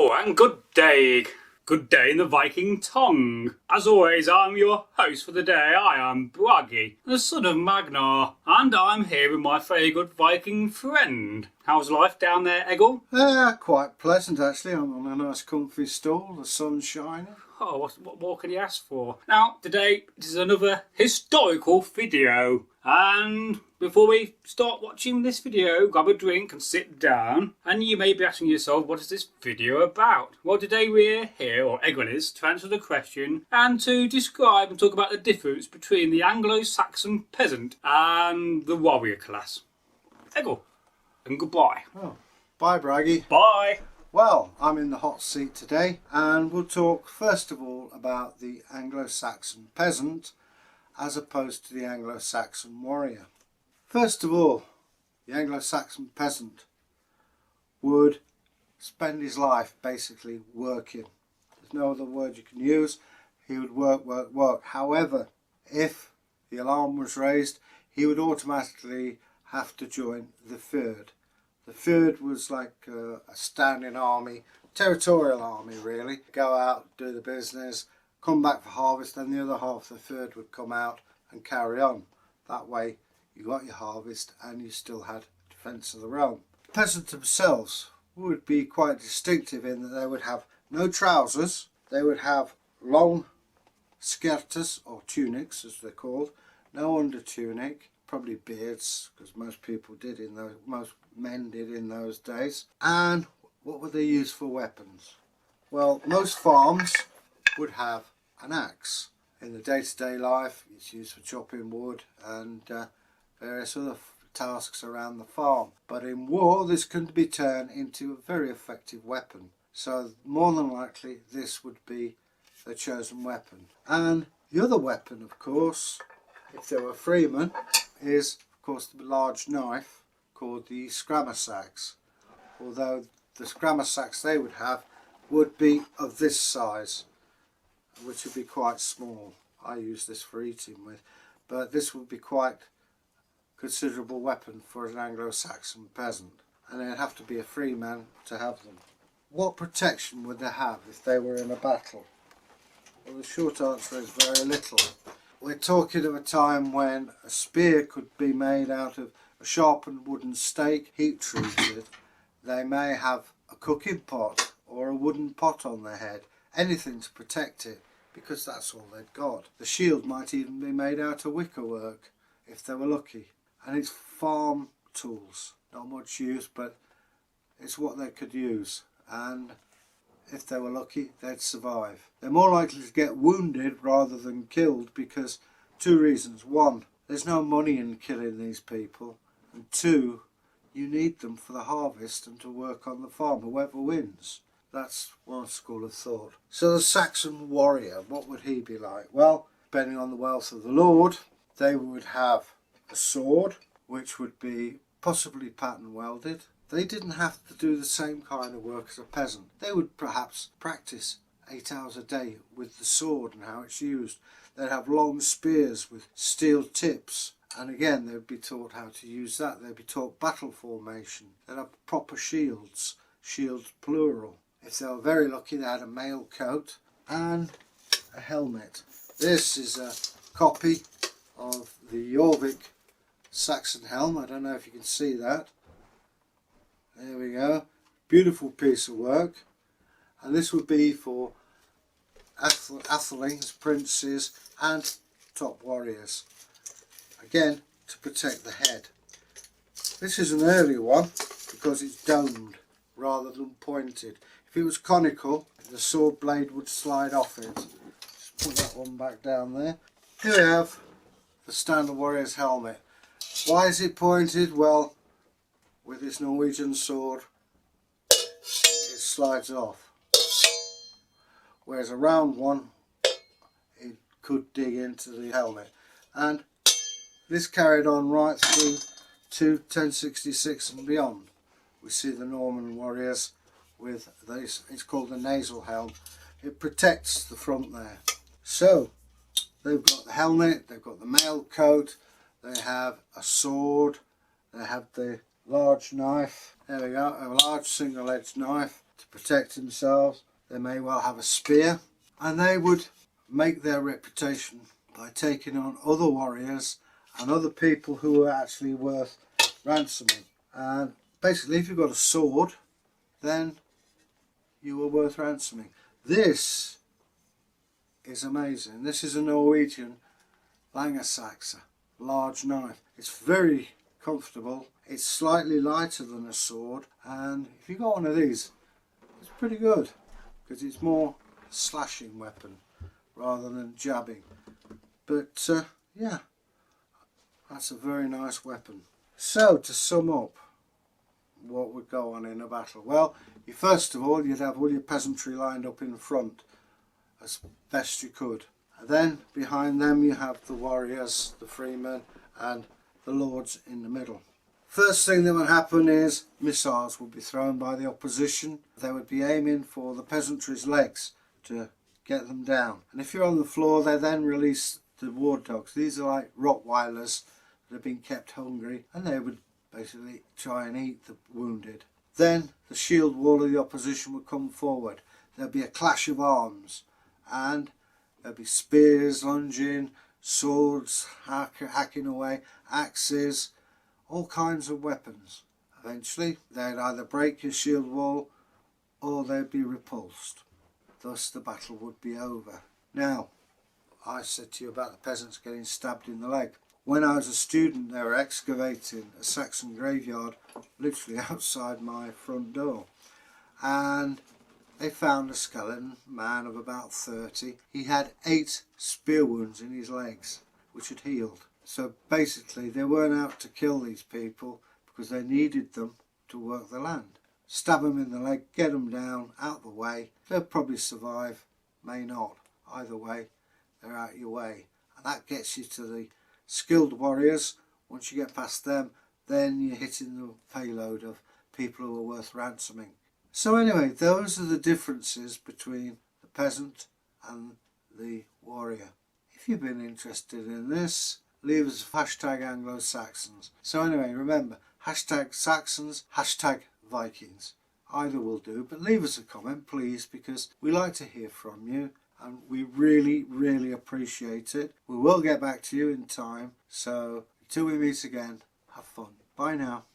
Hello and good day. Good day in the Viking tongue. As always, I'm your host for the day. I am Bragi, the son of Magnar, and I'm here with my very good Viking friend. How's life down there, Egil? Quite pleasant actually. I'm on a nice comfy stool, the sun's shining. Oh, what more can you ask for? Now, today it is another historical video. And before we start watching this video, grab a drink and sit down. And you may be asking yourself, what is this video about? Well, today we're here, or Egil is, to answer the question and to describe and talk about the difference between the Anglo-Saxon Peasant and the Warrior class. Egil, and goodbye. Oh, bye Bragi. Bye. Well, I'm in the hot seat today and we'll talk first of all about the Anglo-Saxon Peasant as opposed to the Anglo-Saxon Warrior. First of all, the Anglo-Saxon Peasant would spend his life basically working. There's no other word you can use. He would work. However, if the alarm was raised, he would automatically have to join the Fyrd. The Fyrd was like a standing army, territorial army really. Go out, do the business, come back for harvest, then the other half of the Fyrd would come out and carry on. That way you got your harvest and you still had defence of the realm. The peasants themselves would be quite distinctive in that they would have no trousers, they would have long skirts or tunics as they're called, no under tunic, probably beards because most men did in those days. And what would they use for weapons? Well, most farms would have an axe. In the day-to-day life it's used for chopping wood and various other tasks around the farm, but in war this can be turned into a very effective weapon, so more than likely this would be their chosen weapon. And the other weapon, of course, if they were freemen, is of course the large knife called the langseax, although the langseax they would have would be of this size, which would be quite small. I use this for eating with, but this would be quite considerable weapon for an Anglo-Saxon peasant, and they'd have to be a free man to have them. What protection would they have if they were in a battle? Well, the short answer is very little. We're talking of a time when a spear could be made out of a sharpened wooden stake, heat treated. They may have a cooking pot or a wooden pot on their head, anything to protect it, because that's all they'd got. The shield might even be made out of wicker work if they were lucky. And it's farm tools, not much use, but it's what they could use, and if they were lucky they'd survive. They're more likely to get wounded rather than killed because two reasons. One, there's no money in killing these people, and two, you need them for the harvest and to work on the farm, whoever wins. That's one school of thought. So the Saxon warrior, what would he be like? Well, depending on the wealth of the lord, they would have a sword, which would be possibly pattern welded. They didn't have to do the same kind of work as a peasant. They would perhaps practice 8 hours a day with the sword and how it's used. They'd have long spears with steel tips, and again they'd be taught how to use that. They'd be taught battle formation. They'd have proper shields plural. If they were very lucky they had a mail coat and a helmet. This is a copy of the Jorvik Saxon helm. I don't know if you can see that. There we go. Beautiful piece of work. And this would be for athelings, princes and top warriors. Again, to protect the head. This is an early one because it's domed rather than pointed. If it was conical, the sword blade would slide off it. Just put that one back down there. Here we have the standard warrior's helmet. Why is it pointed? Well, with this Norwegian sword it slides off, whereas a round one it could dig into the helmet. And this carried on right through to 1066 and beyond. We see the Norman warriors with this, it's called the nasal helm. It protects the front there. So they've got the helmet, they've got the mail coat, they have a sword, they have the large knife. There we go, a large single-edged knife. to protect themselves. They may well have a spear, and they would make their reputation by taking on other warriors and other people who were actually worth ransoming. And basically, if you've got a sword, then you were worth ransoming. This is amazing. This is a Norwegian langseax, large knife. It's very comfortable. It's slightly lighter than a sword, and if you got one of these, it's pretty good because it's more slashing weapon rather than jabbing. But yeah, that's a very nice weapon. So to sum up what would go on in a battle, well, first of all you'd have all your peasantry lined up in front as best you could, and then behind them you have the warriors, the freemen, and the lords in the middle. First thing that would happen is missiles would be thrown by the opposition. They would be aiming for the peasantry's legs to get them down, and if you're on the floor they then release the war dogs. These are like Rottweilers that have been kept hungry, and they would basically try and eat the wounded. Then the shield wall of the opposition would come forward. There'd be a clash of arms, and there'd be spears lunging, swords hacking away, axes, all kinds of weapons. Eventually they'd either break your shield wall or they'd be repulsed. Thus the battle would be over. Now, I said to you about the peasants getting stabbed in the leg. When I was a student, they were excavating a Saxon graveyard literally outside my front door, and they found a skeleton man of about 30. He had 8 spear wounds in his legs which had healed. So basically they weren't out to kill these people because they needed them to work the land. Stab them in the leg, get them down, out the way. They'll probably survive, may not. Either way, they're out your way. And that gets you to the skilled warriors. Once you get past them, then you're hitting the payload of people who are worth ransoming. So anyway, those are the differences between the peasant and the warrior. If you've been interested in this, leave us hashtag Anglo-Saxons. So anyway, remember, hashtag Saxons, hashtag Vikings. Either will do, but leave us a comment please, because we like to hear from you and we really appreciate it. We will get back to you in time, so until we meet again, have fun. Bye now.